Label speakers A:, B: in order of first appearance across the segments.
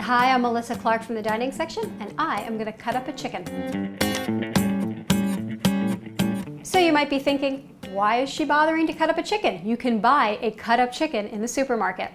A: Hi, I'm Melissa Clark from the dining section, and I am going to cut up a chicken. So you might be thinking, why is she bothering to cut up a chicken? You can buy a cut up chicken in the supermarket.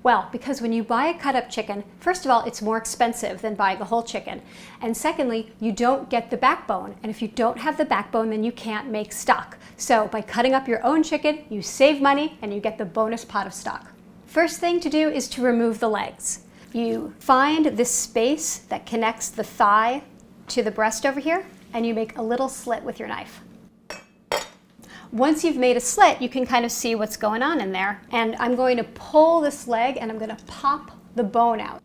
A: Well, because when you buy a cut up chicken, first of all, it's more expensive than buying a whole chicken. And secondly, you don't get the backbone. And if you don't have the backbone, then you can't make stock. So by cutting up your own chicken, you save money and you get the bonus pot of stock. First thing to do is to remove the legs. You find this space that connects the thigh to the breast over here, and you make a little slit with your knife. Once you've made a slit, you can kind of see what's going on in there. And I'm going to pull this leg and I'm going to pop the bone out.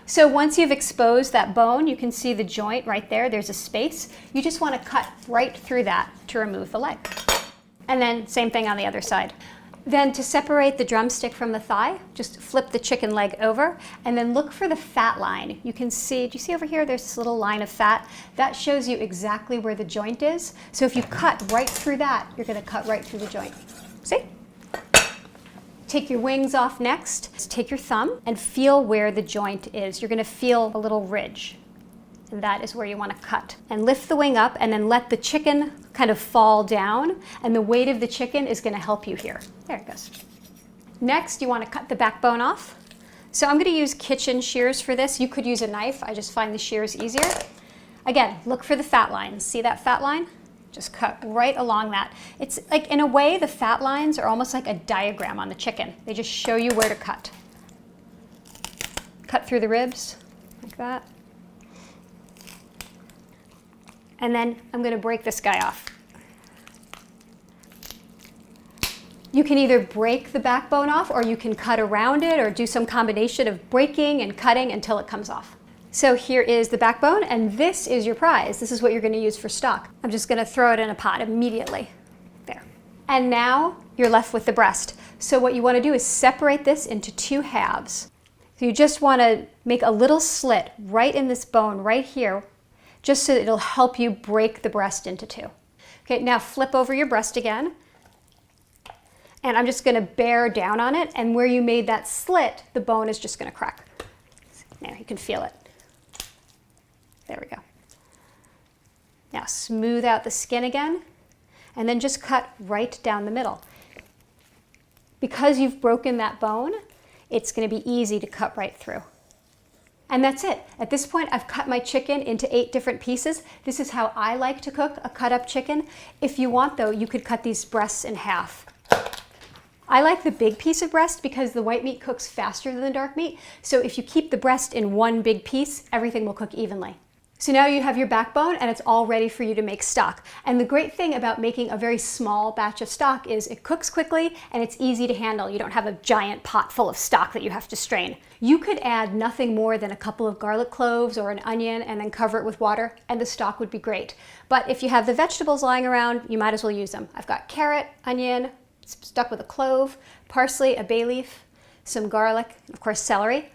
A: So once you've exposed that bone, you can see the joint right there. There's a space. You just want to cut right through that to remove the leg. And then same thing on the other side. Then to separate the drumstick from the thigh, just flip the chicken leg over and then look for the fat line. You can see, do you see over here, there's this little line of fat? That shows you exactly where the joint is. So if you cut right through that, you're going to cut right through the joint. See? Take your wings off next. Just take your thumb and feel where the joint is. You're going to feel a little ridge. And that is where you want to cut. And lift the wing up and then let the chicken kind of fall down, and the weight of the chicken is going to help you here. There it goes. Next, you want to cut the backbone off. So I'm going to use kitchen shears for this. You could use a knife. I just find the shears easier. Again, look for the fat lines. See that fat line? Just cut right along that. It's like, in a way, the fat lines are almost like a diagram on the chicken. They just show you where to cut. Cut through the ribs, like that. And then I'm going to break this guy off. You can either break the backbone off, or you can cut around it, or do some combination of breaking and cutting until it comes off. So here is the backbone, and this is your prize. This is what you're going to use for stock. I'm just going to throw it in a pot immediately. There. And now you're left with the breast. So what you want to do is separate this into two halves. So you just want to make a little slit right in this bone right here, just so that it'll help you break the breast into two. Okay, now flip over your breast again. And I'm just going to bear down on it, and where you made that slit, the bone is just going to crack. There, you can feel it. There we go. Now smooth out the skin again, and then just cut right down the middle. Because you've broken that bone, it's going to be easy to cut right through. And that's it. At this point, I've cut my chicken into 8 different pieces. This is how I like to cook a cut up chicken. If you want, though, you could cut these breasts in half. I like the big piece of breast because the white meat cooks faster than the dark meat. So if you keep the breast in one big piece, everything will cook evenly. So now you have your backbone and it's all ready for you to make stock. And the great thing about making a very small batch of stock is it cooks quickly and it's easy to handle. You don't have a giant pot full of stock that you have to strain. You could add nothing more than a couple of garlic cloves or an onion and then cover it with water, and the stock would be great. But if you have the vegetables lying around, you might as well use them. I've got carrot, onion, stuck with a clove, parsley, a bay leaf, some garlic, and of course celery.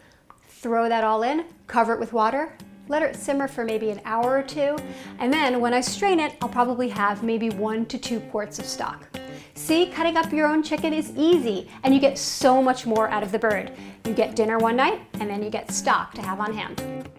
A: Throw that all in, cover it with water, let it simmer for maybe an hour or 2, and then when I strain it, I'll probably have maybe 1 to 2 quarts of stock. See, cutting up your own chicken is easy, and you get so much more out of the bird. You get dinner one night, and then you get stock to have on hand.